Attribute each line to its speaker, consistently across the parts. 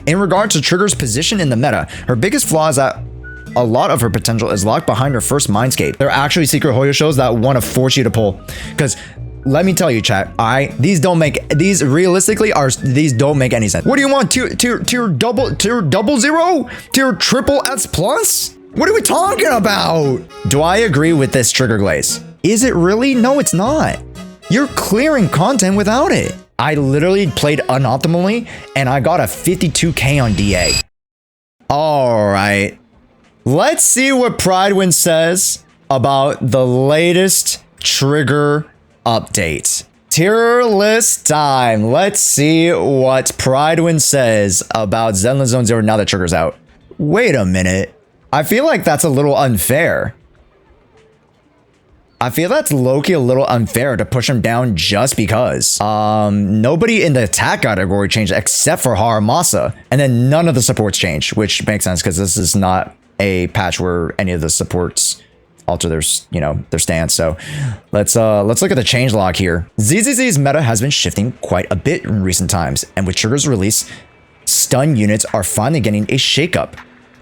Speaker 1: In regard to Trigger's position in the meta, her biggest flaw is that a lot of her potential is locked behind her first Mindscape. There are actually secret Hoyo shows that want to force you to pull. Because let me tell you, chat, these don't make any sense. What do you want? Tier double zero? Tier triple S plus? What are we talking about? Do I agree with this trigger glaze? Is it really? No, it's not. You're clearing content without it. I literally played unoptimally and I got a 52k on DA. All right. Let's see what Prydwen says about the latest trigger update. Tier list time. Let's see what Prydwen says about Zenless Zone 0 now that trigger's out. Wait a minute. I feel like that's a little unfair. I feel that's low-key a little unfair to push him down just because. Nobody in the attack category changed except for Haramasa, and then none of the supports changed, which makes sense because this is not a patch where any of the supports alter their stance. So let's look at the changelog here. ZZZ's meta has been shifting quite a bit in recent times, and with Trigger's release, stun units are finally getting a shakeup.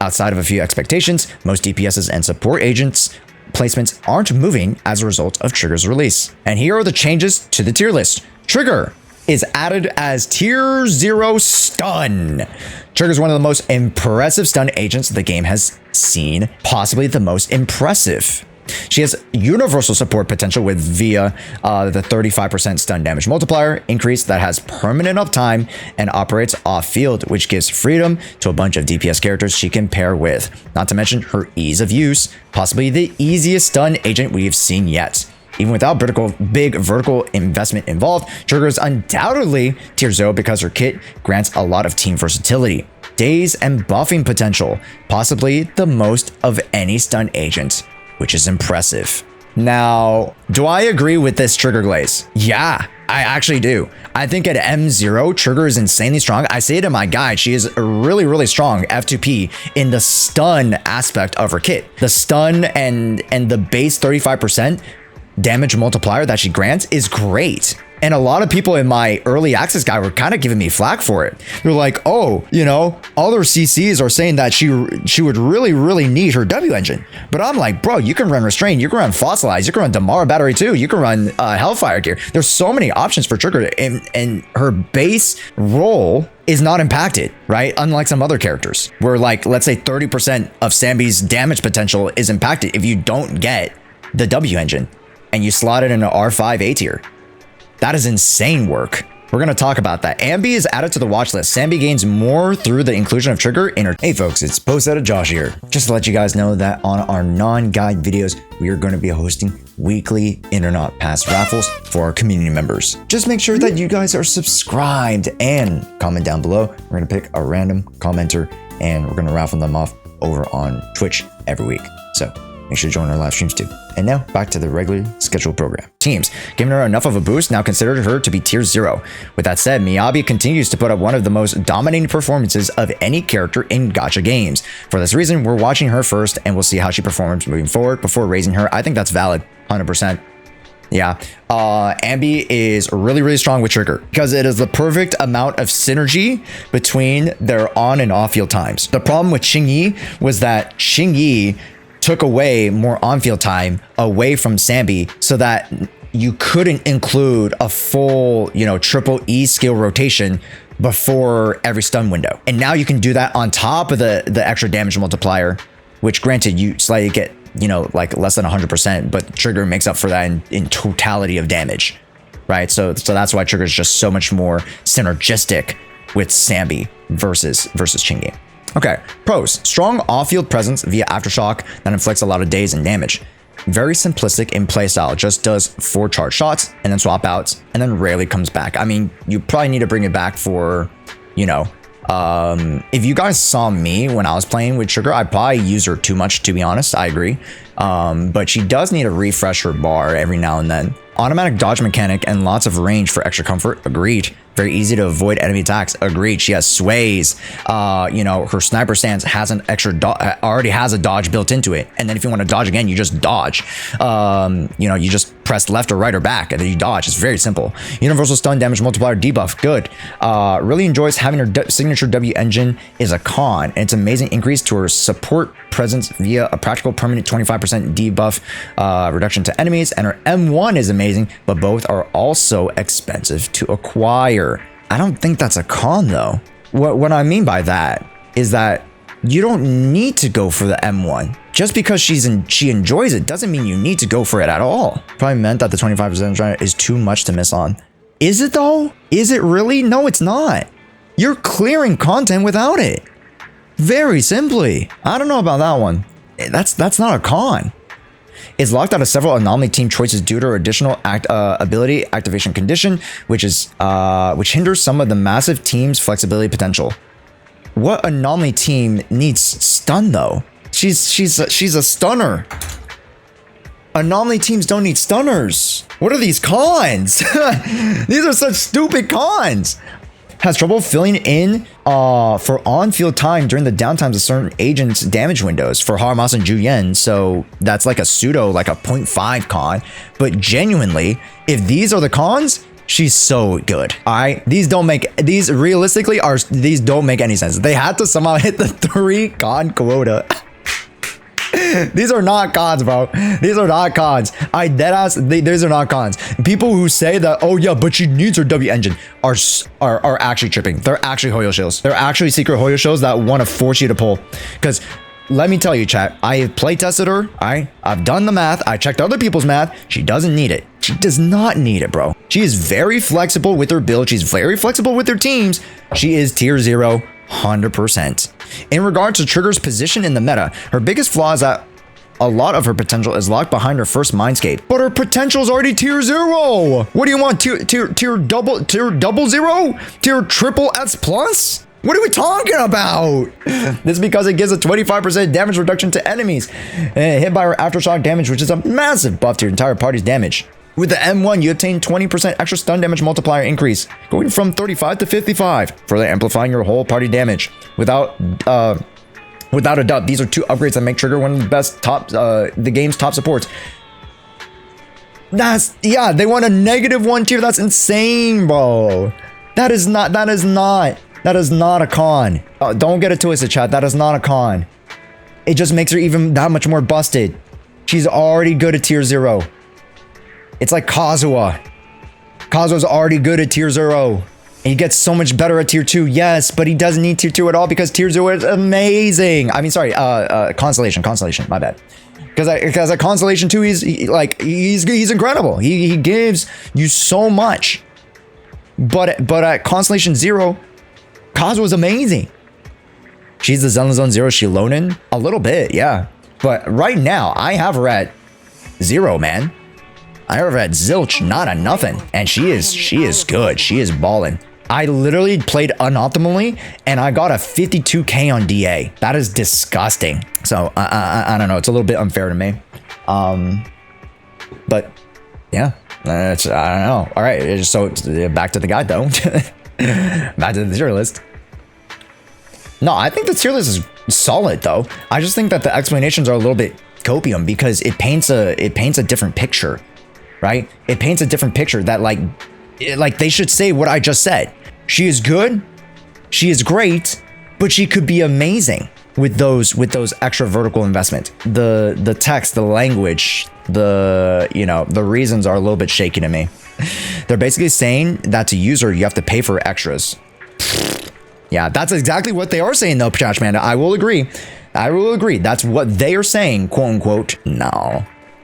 Speaker 1: Outside of a few expectations, most DPSs and support agents placements aren't moving as a result of Trigger's release. And here are the changes to the tier list. Trigger is added as tier 0 stun. Trigger is one of the most impressive stun agents the game has seen, possibly the most impressive. She has universal support potential via the 35% stun damage multiplier increase that has permanent uptime and operates off field, which gives freedom to a bunch of DPS characters she can pair with. Not to mention her ease of use, possibly the easiest stun agent we've seen yet. Even without big vertical investment involved, Trigger is undoubtedly tier 0 because her kit grants a lot of team versatility, daze, and buffing potential, possibly the most of any stun agent, which is impressive. Now, do I agree with this trigger glaze? Yeah, I actually do. I think at M0, Trigger is insanely strong. I say it in my guide, she is really, really strong F2P in the stun aspect of her kit. The stun and the base 35% damage multiplier that she grants is great. And a lot of people in my early access guide were kind of giving me flack for it. They're like, oh, other CCs are saying that she would really, really need her W engine. But I'm like, bro, you can run Restrain, you can run Fossilize, you can run Damara Battery 2, you can run Hellfire Gear. There's so many options for Trigger, and her base role is not impacted, right? Unlike some other characters where, like, let's say 30% of Sambi's damage potential is impacted if you don't get the W engine and you slot it in an R5 A tier. That is insane work. We're going to talk about that. Ambi is added to the watch list. Sambi gains more through the inclusion of Trigger in her. Hey folks, it's Post Out of Josh here. Just to let you guys know that on our non-guide videos, we are going to be hosting weekly Internet Pass raffles for our community members. Just make sure that you guys are subscribed and comment down below. We're going to pick a random commenter and we're going to raffle them off over on Twitch every week. So make sure to join our live streams too. And now back to the regularly scheduled program. Teams, giving her enough of a boost now considered her to be tier 0. With that said, Miyabi continues to put up one of the most dominating performances of any character in gacha games. For this reason, we're watching her first and we'll see how she performs moving forward before raising her. I think that's valid, 100%. Yeah, Ambi is really, really strong with Trigger because it is the perfect amount of synergy between their on and off field times. The problem with Xingyi was that Xingyi took away more on-field time away from Sambi so that you couldn't include a full, triple E skill rotation before every stun window. And now you can do that on top of the extra damage multiplier, which granted you slightly get, like less than 100%, but Trigger makes up for that in totality of damage, right? So that's why Trigger is just so much more synergistic with Sambi versus Xingyi. Okay, pros. Strong off-field presence via Aftershock that inflicts a lot of daze and damage. Very simplistic in playstyle, just does 4 charge shots and then swap outs and then rarely comes back. I mean, you probably need to bring it back for, if you guys saw me when I was playing with Trigger, I'd probably use her too much, to be honest, I agree. But she does need to refresh her bar every now and then. Automatic dodge mechanic and lots of range for extra comfort, agreed. Very easy to avoid enemy attacks. Agreed. She has sways. You know, her sniper stance has an extra already has a dodge built into it. And then if you want to dodge again, you just dodge. You know, you just press left or right or back and then you dodge. It's very simple. Universal stun damage multiplier debuff. Good. Really enjoys having her signature W engine is a con. And it's an amazing increase to her support presence via a practical permanent 25% debuff reduction to enemies. And her M1 is amazing, but both are also expensive to acquire. I don't think that's a con though. What I mean by that is that you don't need to go for the M1. Just because she enjoys it doesn't mean you need to go for it at all. Probably meant that the 25% is too much to miss on. Is it though? Is it really? No, it's not. You're clearing content without it. Very simply. I don't know about that one. That's not a con. It's locked out of several anomaly team choices due to her additional ability activation condition, which hinders some of the massive team's flexibility potential. What anomaly team needs stun though? She's a stunner. Anomaly teams don't need stunners. What are these cons? These are such stupid cons. Has trouble filling in for on-field time during the downtimes of certain agents' damage windows for Haramasa and Juyen, so that's like a pseudo, like a 0.5 con. But genuinely, if these are the cons, she's so good. All right, these don't make any sense. They had to somehow hit the 3 con quota. These are not cons, bro. These are not cons. These are not cons. People who say that, oh yeah, but she needs her W engine are actually tripping. They're actually Hoyo shills. They're actually secret Hoyo shills that want to force you to pull. Because let me tell you, chat, I have play tested her. I've done the math. I checked other people's math. She doesn't need it. She does not need it, bro. She is very flexible with her build. She's very flexible with her teams. She is tier 0. 100%. In regards to Trigger's position in the meta, her biggest flaw is that a lot of her potential is locked behind her first Mindscape. But her potential is already tier 0. What do you want? Tier double 0? Tier triple S plus? What are we talking about? This is because it gives a 25% damage reduction to enemies hit by her aftershock damage, which is a massive buff to your entire party's damage. With the M1, you obtain 20% extra stun damage multiplier increase, going from 35 to 55, further amplifying your whole party damage. Without a doubt, these are 2 upgrades that make Trigger one of the best the game's top supports. They want a -1 tier. That's insane, bro. That is not a con. Don't get it twisted, chat. That is not a con. It just makes her even that much more busted. She's already good at tier 0. It's like Kazuha. Kazuha's already good at tier 0. And he gets so much better at tier 2. Yes, but he doesn't need tier 2 at all because tier 0 is amazing. I mean, sorry, Constellation, my bad. Because at Constellation 2, he's incredible. He gives you so much. But at Constellation 0, Kazuha's amazing. She's the Zenless Zone 0 Shilonen? A little bit, yeah. But right now, I have her at 0, man. I have her at zilch, not a nothing. And she is good. She is balling. I literally played unoptimally and I got a 52k on DA. That is disgusting. So I don't know. It's a little bit unfair to me. But yeah, I don't know. All right. So back to the guide though. Back to the tier list. No, I think the tier list is solid though. I just think that the explanations are a little bit copium because it paints a different picture. Right? It paints a different picture that like they should say what I just said. She is good. She is great, but she could be amazing with those extra vertical investment. The text, the language, the reasons are a little bit shaky to me. They're basically saying that to use her, you have to pay for extras. Yeah, that's exactly what they are saying though, Pachach Manda. I will agree. That's what they are saying, quote unquote.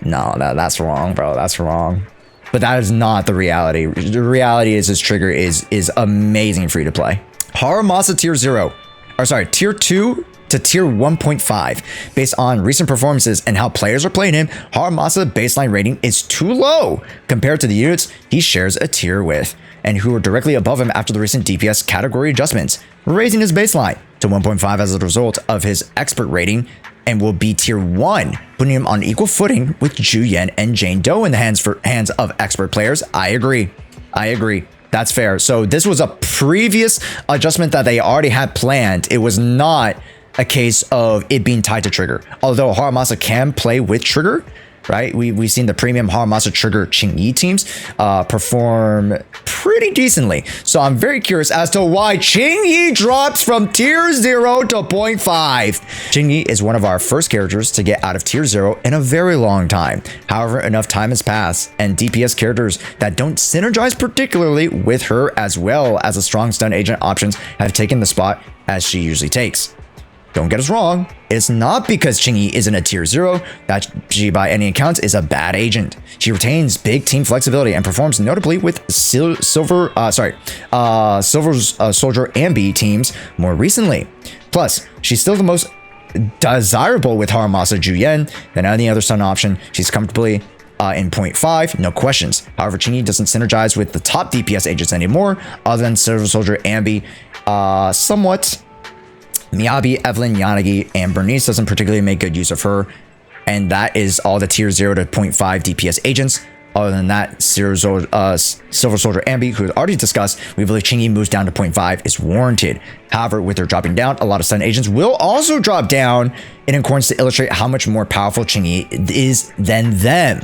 Speaker 1: No, that's wrong, bro. That's wrong. But that is not the reality. The reality is this Trigger is amazing free to play. Haramasa tier 0. Or sorry, tier 2 to tier 1.5. Based on recent performances and how players are playing him, Haramasa baseline rating is too low compared to the units he shares a tier with, and who are directly above him after the recent DPS category adjustments, raising his baseline to 1.5 as a result of his expert rating, and will be tier 1, putting him on equal footing with Juyen and Jane Doe in the hands of expert players. I agree. That's fair. So this was a previous adjustment that they already had planned. It was not a case of it being tied to trigger. Although Haramasa can play with trigger, right? We've seen the premium Haramasa trigger Qingyi teams perform pretty decently. So I'm very curious as to why Qingyi drops from tier 0 to 0.5. Qingyi is one of our first characters to get out of tier 0 in a very long time. However, enough time has passed and DPS characters that don't synergize particularly with her as well as a strong stun agent options have taken the spot as she usually takes. Don't get us wrong, it's not because Qingyi isn't a tier 0 that she by any accounts is a bad agent. She retains big team flexibility and performs notably with Silver Soldier Ambi teams more recently. Plus, she's still the most desirable with Haramasa Juyen than any other stun option. She's comfortably in 0.5, no questions. However, Qingyi doesn't synergize with the top DPS agents anymore, other than Silver Soldier Ambi, somewhat. Miyabi, Evelyn, Yanagi, and Bernice doesn't particularly make good use of her. And that is all the tier 0 to 0.5 DPS agents. Other than that, Silver Soldier Ambi, who was already discussed, we believe Qingyi moves down to 0.5 is warranted. However, with her dropping down, a lot of stun agents will also drop down in accordance to illustrate how much more powerful Qingyi is than them.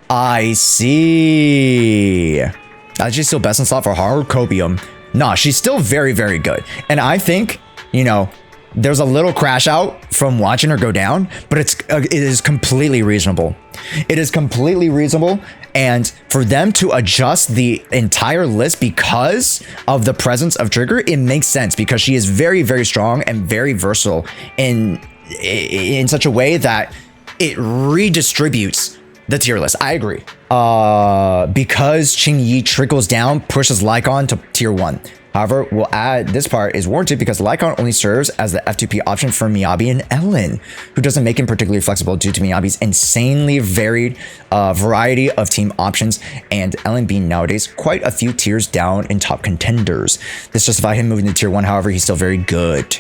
Speaker 1: I see. Is she still best in slot for hard copium? Nah, she's still very, very good. And I think, you know, there's a little crash out from watching her go down, but it is completely reasonable. It is completely reasonable. And for them to adjust the entire list because of the presence of trigger, it makes sense because she is very, very strong and very versatile in such a way that it redistributes the tier list. I agree. Because Qingyi trickles down, pushes Lycon to tier 1. However, we'll add this part is warranted because Lycon only serves as the F2P option for Miyabi and Ellen, who doesn't make him particularly flexible due to Miyabi's insanely varied variety of team options, and Ellen being nowadays quite a few tiers down in top contenders. This justifies him moving to tier 1, however, he's still very good.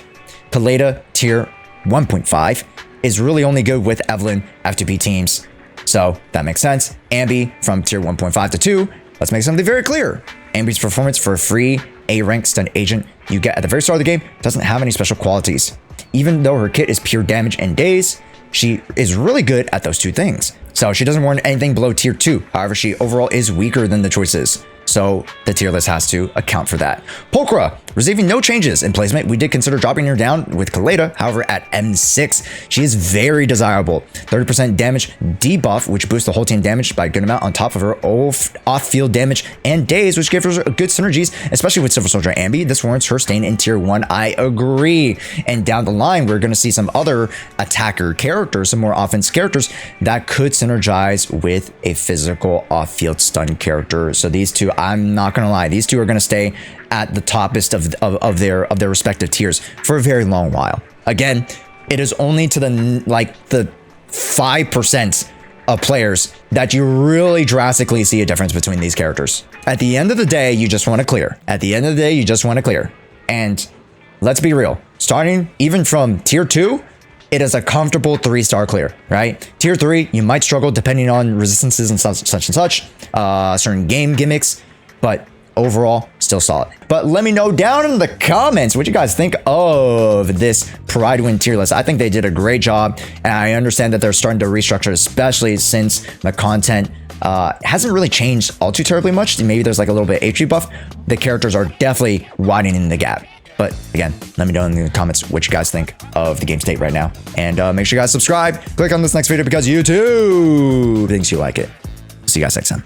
Speaker 1: Kaleda, tier 1.5, is really only good with Evelyn F2P teams, so that makes sense. Ambi from tier 1.5 to 2, let's make something very clear. Ambi's performance for a free A-rank stun agent you get at the very start of the game doesn't have any special qualities. Even though her kit is pure damage and daze, she is really good at those two things. So she doesn't warrant anything below tier 2. However, she overall is weaker than the choices. So the tier list has to account for that. Pulchra, receiving no changes in placement. We did consider dropping her down with Kaleda. However, at M6, she is very desirable. 30% damage debuff, which boosts the whole team damage by a good amount on top of her off-field damage and daze, which gives her good synergies, especially with Silver Soldier Ambi. This warrants her staying in tier 1. I agree. And down the line, we're going to see some other attacker characters, some more offense characters that could synergize with a physical off-field stun character. So these two, I'm not going to lie, these two are going to stay at the toppest of their respective tiers for a very long while. Again, it is only to the 5% of players that you really drastically see a difference between these characters. At the end of the day, you just want to clear. At the end of the day, you just want to clear. And let's be real, starting even from tier 2, it is a comfortable 3-star clear, right? Tier 3, you might struggle depending on resistances and such and such, certain game gimmicks, but overall, still solid. But let me know down in the comments what you guys think of this Prydwen tier list. I think they did a great job, and I understand that they're starting to restructure, especially since the content hasn't really changed all too terribly much. Maybe there's like a little bit of HP buff. The characters are definitely widening the gap. But again, let me know in the comments what you guys think of the game state right now. And make sure you guys subscribe. Click on this next video because YouTube thinks you like it. See you guys next time.